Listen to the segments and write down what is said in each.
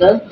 10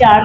4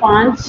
5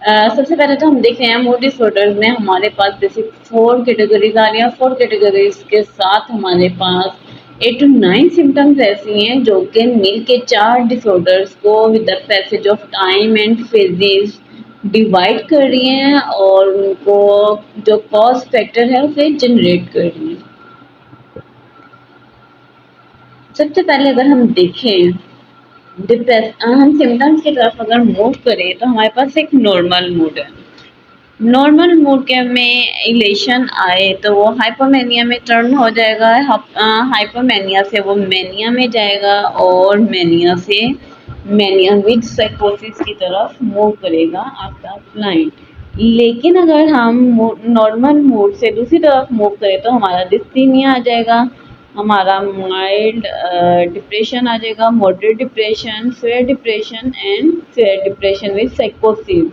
सबसे पहले तो हम देखते हैं मूड डिसऑर्डर्स में हमारे पास बेसिक 4 कैटेगरीज आ रही हैं। 4 कैटेगरीज के साथ हमारे पास 8 to 9 सिम्टम्स ऐसी हैं जो कि मिल के 4 डिसऑर्डर्स को with the passage of time and phases divide कर रही हैं और उनको जो कॉज फैक्टर है उसे जनरेट कर रही हैं। सबसे पहले अगर हम देखें हम सिम्टम्स की तरफ अगर मूव करें तो हमारे पास एक नॉर्मल मूड है। नॉर्मल मूड के में इलेशन आए तो वो हाइपोमेनिया में टर्न हो जाएगा। हाइपोमेनिया से वो मेनिया में जाएगा और मेनिया से मेनिया विद साइकोसिस की तरफ मूव करेगा आपका क्लाइंट। लेकिन अगर हम नॉर्मल मूड से दूसरी तरफ मूव करें तो हमारा डिस्थीनिया आ जाएगा, हमारा माइल्ड डिप्रेशन आ जाएगा, moderate depression, fair depression and fair depression with साइकोसिस।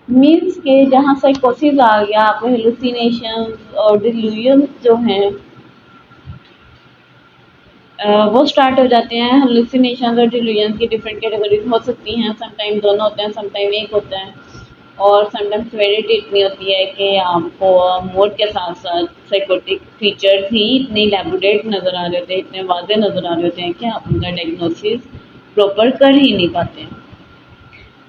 Means के जहाँ साइकोसिस आ गया, आपको हेलुसिनेशन और डिल्यूजन जो हैं वो स्टार्ट हो जाते हैं। हेलुसिनेशन और डिल्यूजन की डिफरेंट कैटेगरीज हो सकती हैं, समटाइम दोनों होते हैं, समटाइम एक होता है। और समटाइम सेवेरिटी इतनी होती है कि आपको मूड के साथ साथ साइकोटिक फीचर्स ही इतने इलैबोरेट नज़र आ रहे होते हैं, इतने वाज़ेह नज़र आ रहे होते हैं कि आप उनका डायग्नोसिस प्रॉपर कर ही नहीं पाते हैं।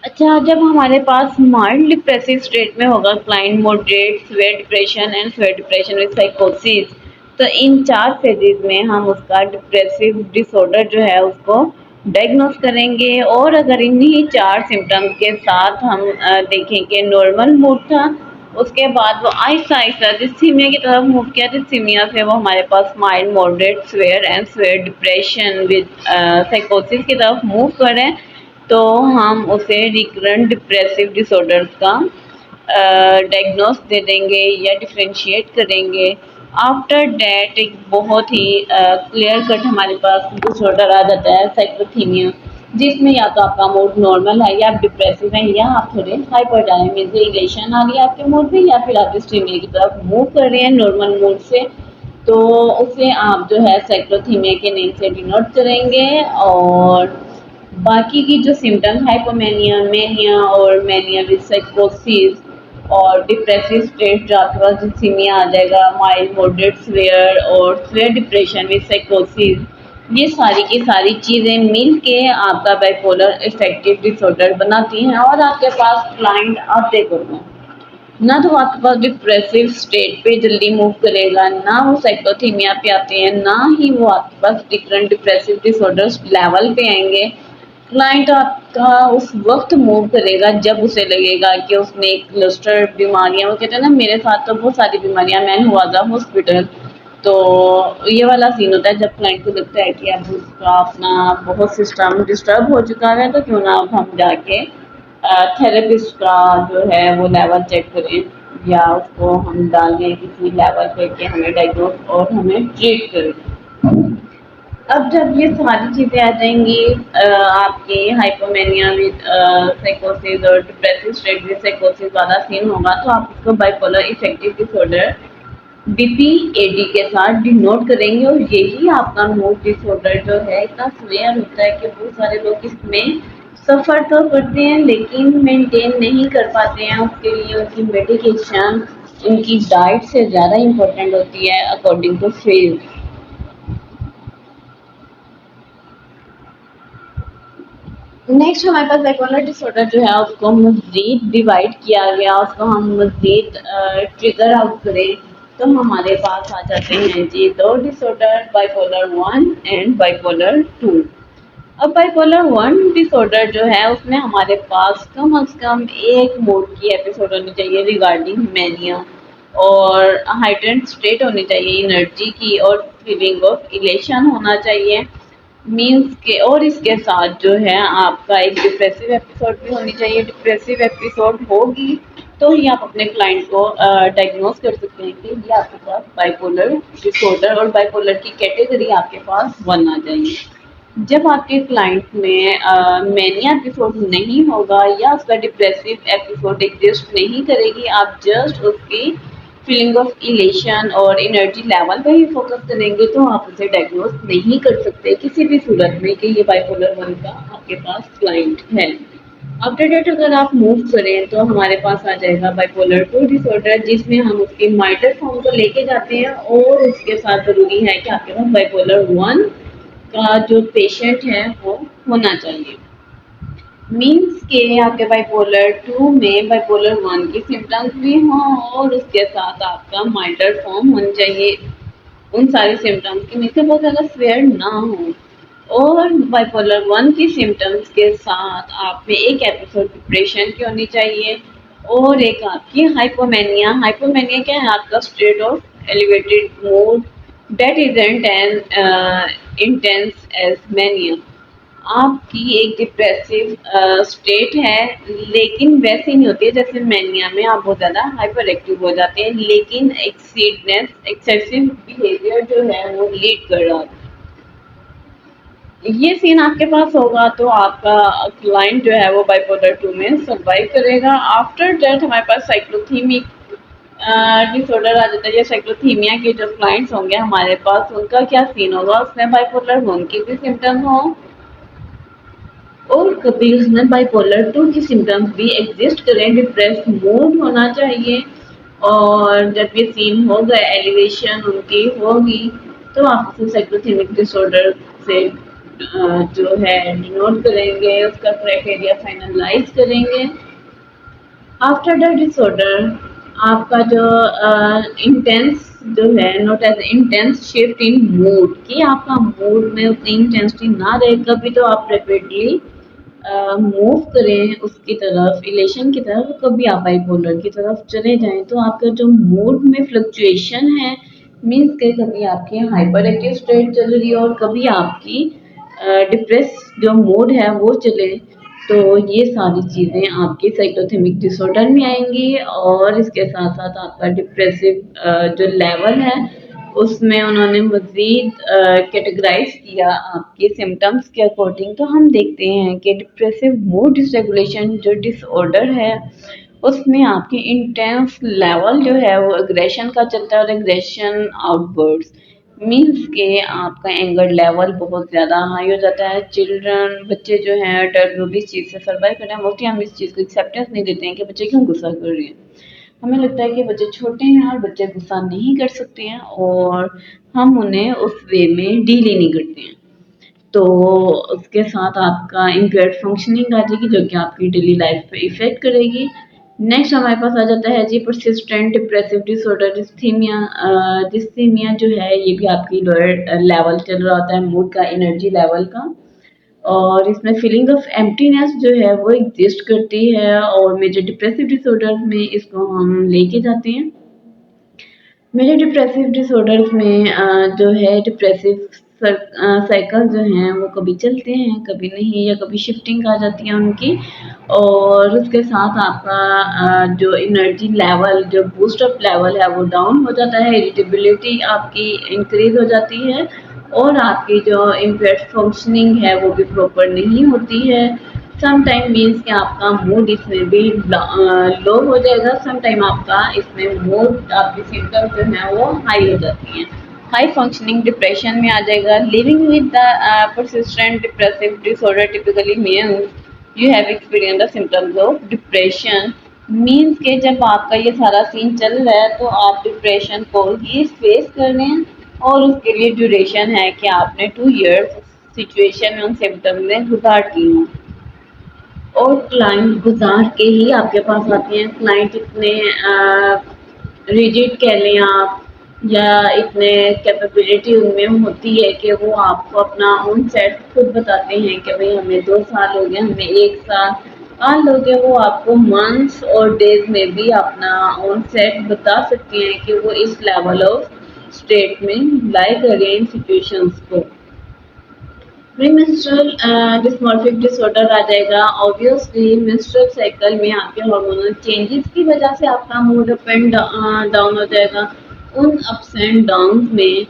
अच्छा, जब हमारे पास माइल्ड डिप्रेसिव स्टेट में होगा client, moderate, severe depression and severe depression with साइकोसिस, तो इन 4 फेजेस में हम उसका डिप्रेसिव डिसऑर्डर जो है उसको डायग्नोस करेंगे। और अगर इन्हीं 4 सिम्टम्स के साथ हम देखें कि नॉर्मल मूड था, उसके बाद वो आहिस्ता आहिस्ता डिस्थीमिया की तरफ मूव किया, डिस्थीमिया से वो हमारे पास mild, moderate, severe and severe depression with साइकोसिस की तरफ मूव करें तो हम उसे रिकरेंट डिप्रेसिव डिसऑर्डर्स का डायग्नोस दे देंगे या डिफरेंशिएट करेंगे। आफ्टर डैट एक बहुत ही क्लियर कट हमारे पास डिसऑर्डर आ जाता है साइक्लोथीमिया, जिसमें या तो आपका मूड नॉर्मल है या आप डिप्रेसिव हैं या आप थोड़े हाइपर जा रहे हैं, मीन्स इलेशन आ रही है आपके मूड में या फिर आप डिस्टीमिया की तरफ मूव कर रहे हैं नॉर्मल मूड से, तो उसे आप जो है साइक्लोथीमिया के नेम से डिनोट करेंगे। और बाकी की जो सिम्टम्स हाइपोमेनिया, मेनिया और मेनिया विद साइकोसिस और डिप्रेसिव स्टेट जो आपके पास डिस्थीमिया आ जाएगा, माइल्ड, मॉडरेट, सीवियर और सीवियर डिप्रेशन विद साइकोसिस, ये सारी की सारी चीज़ें मिल के आपका बाइपोलर अफेक्टिव डिसऑर्डर बनाती हैं। और आपके पास क्लाइंट आते कब हैं, ना तो आपके पास डिप्रेसिव स्टेट पे जल्दी मूव करेगा, ना वो साइकोथीमिया पे आते हैं, ना ही वो आपके पास डिफरेंट डिप्रेसिव डिसऑर्डर्स लेवल पे आएंगे। क्लाइंट आपका उस वक्त मूव करेगा जब उसे लगेगा कि उसने एक क्लस्टर बीमारियां, वो कहते हैं ना मेरे साथ तो बहुत सारी बीमारियां, मैं हुआ था हॉस्पिटल, तो ये वाला सीन होता है जब क्लाइंट को लगता है कि अब उसका अपना बहुत सिस्टम डिस्टर्ब हो चुका है, तो क्यों ना अब हम जाके थेरेपिस्ट का जो है वो लेवल चेक करें या उसको हम डालें किसी लेवल पे कि हमें डायग्नोस और हमें ट्रीट करें। अब जब ये सारी चीज़ें आ जाएंगी आपकी हाइपोमेनिया विद साइकोसिस और डिप्रेसिव स्टेट विद साइकोसिस वाला सीन होगा, तो आप इसको बाइपोलर इफेक्टिव डिसऑर्डर BPAD के साथ डिनोट करेंगे। और यही आपका मूड डिसऑर्डर जो है इतना सिवियर होता है कि बहुत सारे लोग इसमें सफ़र तो करते हैं लेकिन मेंटेन नहीं कर पाते हैं। उसके लिए उनकी मेडिकेशन, उनकी डाइट से ज़्यादा इम्पोर्टेंट होती है अकॉर्डिंग टू फेज। नेक्स्ट हमारे पास बाइपोलर डिसऑर्डर जो है उसको मज़ीद डिवाइड किया गया, उसको हम मज़ीद ट्रिगर आउट करें तो हमारे पास आ जाते हैं जी 2 डिसऑर्डर, बाइपोलर 1 एंड बाइपोलर 2। अब बाइपोलर 1 डिसऑर्डर जो है उसमें हमारे पास कम से कम एक मूड की एपिसोड होनी चाहिए रिगार्डिंग मैनिया, और हाइटेंड स्टेट होनी चाहिए एनर्जी की, और फीलिंग ऑफ इलेशन होना चाहिए मीन्स के, और इसके साथ जो है आपका एक डिप्रेसिव एपिसोड भी होनी चाहिए। डिप्रेसिव एपिसोड होगी तो ही आप अपने क्लाइंट को डायग्नोस कर सकते हैं कि ये आपके पास बाइपोलर डिसऑर्डर, और बाइपोलर की कैटेगरी आपके पास 1 आ जाएगी। जब आपके क्लाइंट में मैनिया एपिसोड नहीं होगा या उसका डिप्रेसिव एपिसोड एग्जिस्ट नहीं करेगी, आप जस्ट उसकी फीलिंग ऑफ इलेशन और एनर्जी लेवल पे ही फोकस करेंगे, तो आप उसे डायग्नोस नहीं कर सकते किसी भी सूरत में कि ये बाइपोलर 1 का आपके पास क्लाइंट है। आफ्टर डेट अगर आप मूव करें तो हमारे पास आ जाएगा बाइपोलर 2 डिसऑर्डर, जिसमें हम उसके माइल्डर फॉर्म को लेके जाते हैं, और उसके साथ जरूरी है कि आपके पास बाइपोलर 1 का जो पेशेंट है वो होना चाहिए। मीन्स के आपके बाइपोलर 2 में बाइपोलर 1 की सिम्टम्स भी हों और उसके साथ आपका माइल्डर फॉर्म होना चाहिए उन सारे सिम्टम्स की, मिलकर बहुत ज़्यादा स्वेयर ना हो। और बाइपोलर 1 की सिम्टम्स के साथ आप में एक एपिसोड डिप्रेशन की होनी चाहिए और एक आपकी हाइपोमेनिया। हाइपोमेनिया क्या है? आपका state of elevated mood that isn't an intense as mania. आपकी एक डिप्रेसिव स्टेट है, लेकिन वैसे नहीं होती है जैसे मैनिया में आप बहुत ज़्यादा हाइपर एक्टिव हो जाते हैं, लेकिन एक्सीडनेस एक्सेसिव बिहेवियर जो है वो लीड कर रहा है। ये सीन आपके पास होगा तो आपका क्लाइंट जो है वो बाइपोलर 2 में सर्वाइव करेगा। आफ्टर डेट हमारे पास साइक्लोथीमिक डिसऑर्डर आ जाता है, या साइक्लोथीमिया के जो क्लाइंट्स होंगे हमारे पास, उनका क्या सीन होगा? उसमें बाइपोलर 1 की भी सिम्टम्स हों और कभी उसमें बाइपोलर 2 की सिम्टम्स भी एग्जिस्ट करें। डिप्रेस मूड होना चाहिए और जब ये सीन होगा, एलिवेशन उनकी होगी, तो आप उसे साइक्लोथीमिक डिसऑर्डर से जो है डिनोट करेंगे, उसका क्राइटेरिया फाइनलाइज करेंगे। आफ्टर द डिसऑर्डर आपका जो इंटेंस जो है, note as intense shift in mood, कि आपका मूड में उतनी इंटेंसिटी ना रहे, कभी तो आप रेपिडली मूव करें उसकी तरफ, इलेशन की तरफ, कभी आप बाइपोलर की तरफ चले जाएं, तो आपका जो मूड में फ्लक्चुएशन है, मीन्स के कभी आपकी हाइपर एक्टिव स्टेट चल रही है और कभी आपकी डिप्रेस जो मूड है वो चले, तो ये सारी चीज़ें आपकी साइक्लोथेमिक डिसऑर्डर में आएंगी। और इसके साथ साथ आपका डिप्रेसिव जो लेवल है उसमें उन्होंने मज़ीद कैटेगराइज किया आपके सिम्टम्स के अकॉर्डिंग। तो हम देखते हैं कि डिप्रेसिव मूड डिसरेगुलेशन जो डिसऑर्डर है उसमें आपकी इंटेंस लेवल जो है वो एग्रेशन का चलता है, और एग्रेशन आउटबर्ड्स मीन्स के आपका एंगर लेवल बहुत ज़्यादा हाई हो जाता है। चिल्ड्रन बच्चे जो हैं अडल्ट वो भी इस चीज़ से सर्वाइव कर रहे हैं। मोस्टली हम इस चीज़ को एक्सेप्टेंस नहीं देते हैं कि बच्चे क्यों गुस्सा कर रहे हैं। हमें लगता है कि बच्चे छोटे हैं और बच्चे गुस्सा नहीं कर सकते हैं, और हम उन्हें उस वे में डील ही नहीं करते हैं। तो उसके साथ आपका इम्पेयर्ड फंक्शनिंग आ जाएगी, जो कि आपकी डेली लाइफ पे इफेक्ट करेगी। नेक्स्ट हमारे पास आ जाता है जी persistent depressive disorder dysthymia. Dysthymia जो है ये भी आपकी लोअर लेवल चल रहा होता है मूड का, एनर्जी लेवल का, और इसमें फीलिंग ऑफ एम्प्टीनेस जो है वो एग्जिस्ट करती है, और मेजर डिप्रेसिव डिसऑर्डर में इसको हम लेके जाते हैं। मेरे डिप्रेसिव डिसऑर्डर्स में जो है डिप्रेसिव साइकिल जो हैं वो कभी चलते हैं कभी नहीं, या कभी शिफ्टिंग आ जाती है उनकी, और उसके साथ आपका जो एनर्जी लेवल जो बूस्ट अप लेवल है वो डाउन हो जाता है, इरिटेबिलिटी आपकी इंक्रीज हो जाती है, और आपकी जो इम्पेयर्ड फंक्शनिंग है वो भी प्रॉपर नहीं होती है। सम टाइम मीन्स कि आपका मूड इसमें भी लो हो जाएगा, सम टाइम आपका इसमें मूड आपकी सिम्टम्स जो है वो हाई हो जाती हैं। हाई फंक्शनिंग डिप्रेशन में आ जाएगा। Living with the persistent depressive disorder typically means you have experience the symptoms of depression. Means के जब आपका ये सारा सीन चल रहा है तो आप डिप्रेशन को ही फेस कर रहे हैं, और उसके लिए ड्यूरेशन है कि आपने 2 इयर्स सिचुएशन में उन सिम्टम में गुजार की हूँ, और क्लाइंट गुजार के ही आपके पास आते हैं। क्लाइंट इतने रिजिड कह लें आप, या इतने कैपेबिलिटी उनमें होती है कि वो आपको अपना ओन सेट खुद बताते हैं कि भाई हमें 2 साल हो गए, हमें 1 साल। और लोग हैं वो आपको मंथ्स और डेज में भी अपना ओन सेट बता सकते हैं कि वो इस लेवल ऑफ स्टेट में लाई कर रहे हैं इन सिचुएशंस को। प्रीमेंस्ट्रुअल डिस्मॉर्फिक डिसऑर्डर आ जाएगा। ऑब्वियसली मेंस्ट्रुअल साइकिल में आपके हार्मोनल चेंजेस की वजह से आपका मूड अप एंड डाउन हो जाएगा। उन अप्स एंड डाउन में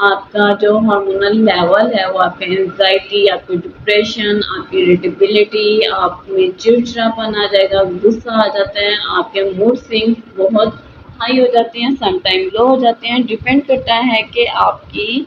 आपका जो हार्मोनल लेवल है वो आपके एंजाइटी, आपकी डिप्रेशन, आपकी इरिटेबिलिटी, आप में चिड़चिड़ापन आ जाएगा, गुस्सा आ जाता है, आपके मूड स्विंग्स बहुत हाई हो जाते हैं, समटाइम लो हो जाते हैं। डिपेंड करता है कि आपकी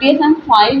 DSM-5